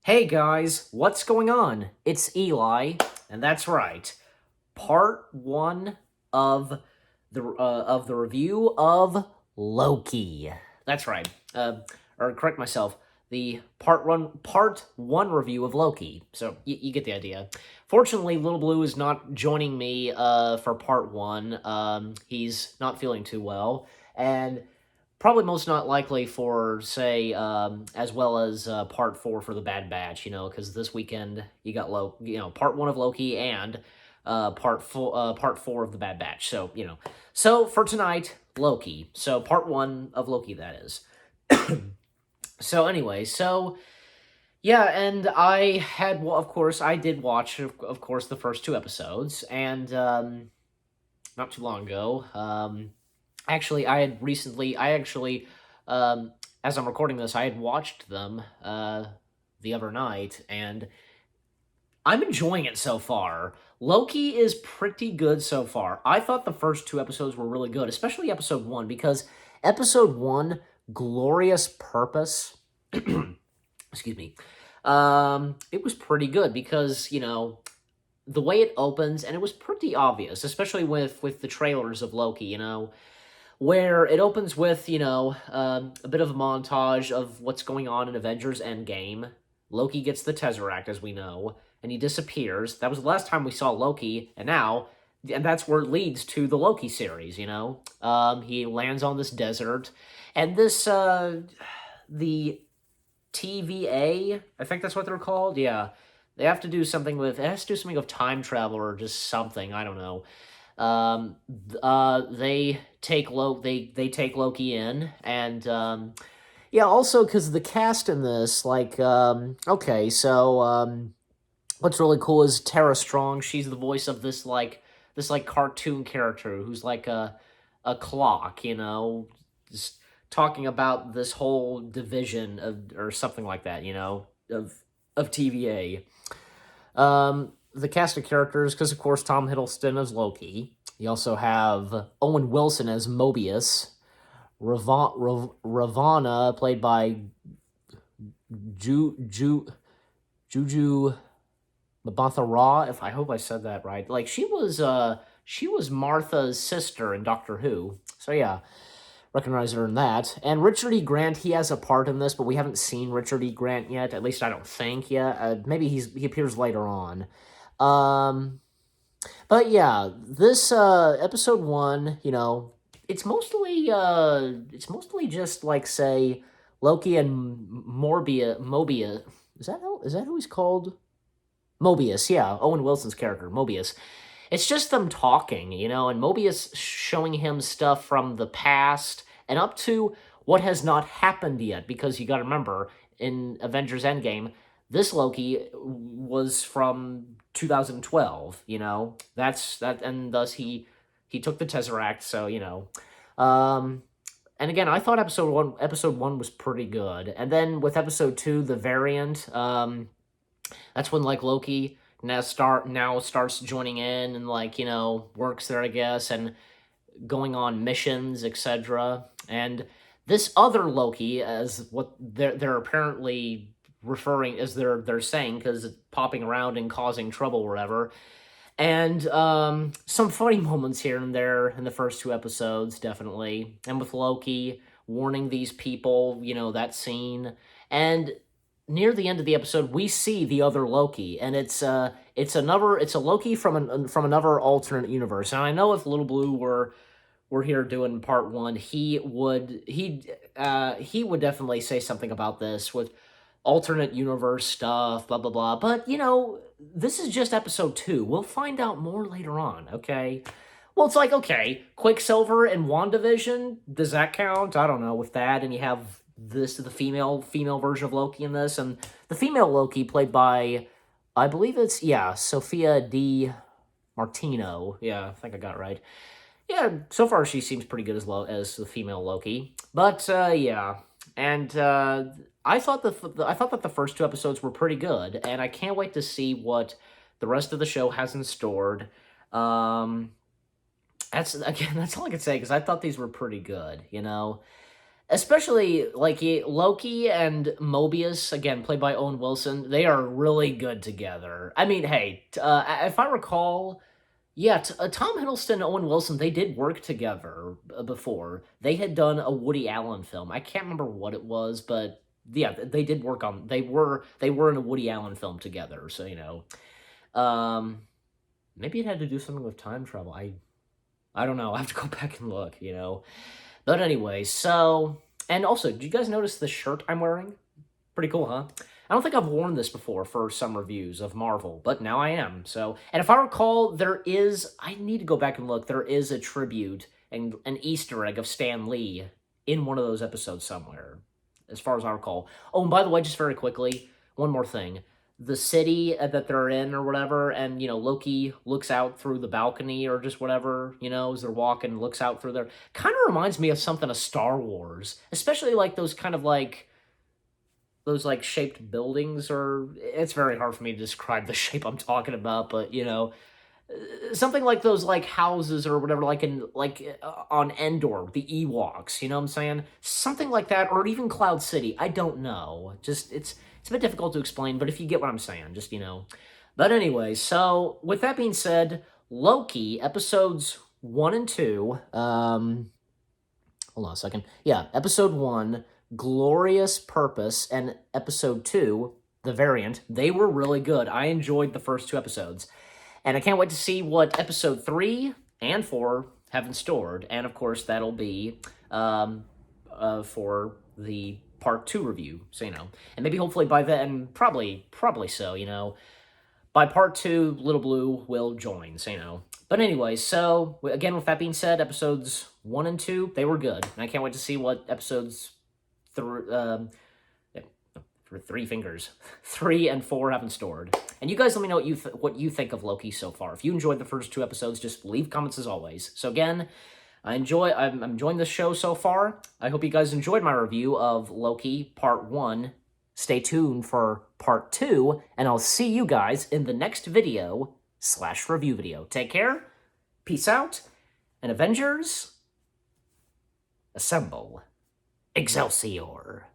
Hey guys, what's going on? It's Eli, and that's right. Part 1 of the review of Loki. That's right. Or correct myself, the part one review of Loki. So you get the idea. Fortunately, Little Blue is not joining me for part 1. He's not feeling too well, and probably most not likely for, say, as well as part 4 for the Bad Batch, because this weekend you got part 1 of Loki and part 4 of the Bad Batch. So for tonight, Loki. So part 1 of Loki, that is. So anyway, yeah, and I had, well, of course, I did watch, of course, the first 2 episodes, and not too long ago. Actually, um, as I'm recording this, I had watched them the other night, and I'm enjoying it so far. Loki is pretty good so far. I thought the first 2 episodes were really good, especially episode 1, because episode 1, Glorious Purpose, excuse me, it was pretty good because, the way it opens, and it was pretty obvious, especially with the trailers of Loki, where it opens with, a bit of a montage of what's going on in Avengers Endgame. Loki gets the Tesseract, as we know, and he disappears. That was the last time we saw Loki, and that's where it leads to the Loki series, He lands on this desert, and the TVA, I think that's what they're called, yeah. They have to do something with, it has to do something with time travel or just something, I don't know. They take Loki in, and yeah, also because the cast in this, okay, so what's really cool is Tara Strong. She's the voice of this cartoon character who's like a clock, just talking about this whole division of or something like that, of TVA. The cast of characters, because of course Tom Hiddleston as Loki. You also have Owen Wilson as Mobius, Ravana, played by Juju Mabanthara. If I hope I said that right. Like she was Martha's sister in Doctor Who. So yeah, recognize her in that. And Richard E. Grant, he has a part in this, but we haven't seen Richard E. Grant yet. At least I don't think yet. Maybe he appears later on. But yeah, this episode 1, it's mostly just like, say, Loki and Mobius. Is that who he's called? Mobius, yeah, Owen Wilson's character, Mobius. It's just them talking, and Mobius showing him stuff from the past and up to what has not happened yet, because you got to remember, in Avengers Endgame, this Loki was from 2012, that's that, and thus he took the Tesseract, so, um, and again, I thought episode one was pretty good, and then with episode 2, the variant, that's when, like, Loki now starts joining in and, like, works there, I guess, and going on missions, etc. And this other Loki, as what they're apparently referring, as they're saying, because it's popping around and causing trouble or whatever. And some funny moments here and there in the first 2 episodes, definitely. And with Loki warning these people, that scene. And near the end of the episode, we see the other Loki, and it's a Loki from another alternate universe. And I know if Little Blue were here doing part 1, he would definitely say something about this with alternate universe stuff, blah blah blah. But this is just episode 2. We'll find out more later on. Okay. Well, it's like, okay, Quicksilver and WandaVision, does that count? I don't know, with that, and you have the female version of Loki in this, and the female Loki played by, I believe it's, yeah, Sophia Di Martino. Yeah, I think I got it right. Yeah, so far she seems pretty good as the female Loki. But yeah, and I thought that the first 2 episodes were pretty good, and I can't wait to see what the rest of the show has in store. That's all I can say, because I thought these were pretty good, Especially, like, Loki and Mobius, again, played by Owen Wilson, they are really good together. I mean, hey, if I recall, yeah, Tom Hiddleston and Owen Wilson, they did work together before. They had done a Woody Allen film. I can't remember what it was, but yeah, they did work on. They were in a Woody Allen film together. So um, maybe it had to do something with time travel. I don't know. I have to go back and look. But anyway, so and also, did you guys notice the shirt I'm wearing? Pretty cool, huh? I don't think I've worn this before for some reviews of Marvel, but now I am. So, and if I recall, I need to go back and look, there is a tribute and an Easter egg of Stan Lee in one of those episodes somewhere, as far as I recall. Oh, and by the way, just very quickly, one more thing. The city that they're in or whatever, and, Loki looks out through the balcony or just whatever, as they're walking, looks out through there. Kind of reminds me of something of Star Wars, especially like those kind of like those like shaped buildings, or it's very hard for me to describe the shape I'm talking about, but something like those like houses or whatever, like on Endor, the Ewoks, you know what I'm saying? Something like that, or even Cloud City. I don't know. Just it's a bit difficult to explain, but if you get what I'm saying, just. But anyway, so with that being said, Loki episodes 1 and 2. Hold on a second. Yeah, episode 1, Glorious Purpose, and episode 2, The Variant. They were really good. I enjoyed the first 2 episodes. And I can't wait to see what episode 3 and 4 have in store. And of course, that'll be for the part 2 review. So, and maybe hopefully by then, probably so, by part 2, Little Blue will join, so. But anyway, so again, with that being said, episodes 1 and 2, they were good. And I can't wait to see what episodes for 3 fingers, 3 and 4 have in stored. And you guys let me know what you think of Loki so far. If you enjoyed the first 2 episodes, just leave comments as always. So again, I'm enjoying this show so far. I hope you guys enjoyed my review of Loki Part 1. Stay tuned for Part 2, and I'll see you guys in the next video/review video. Take care, peace out, and Avengers, assemble. Excelsior.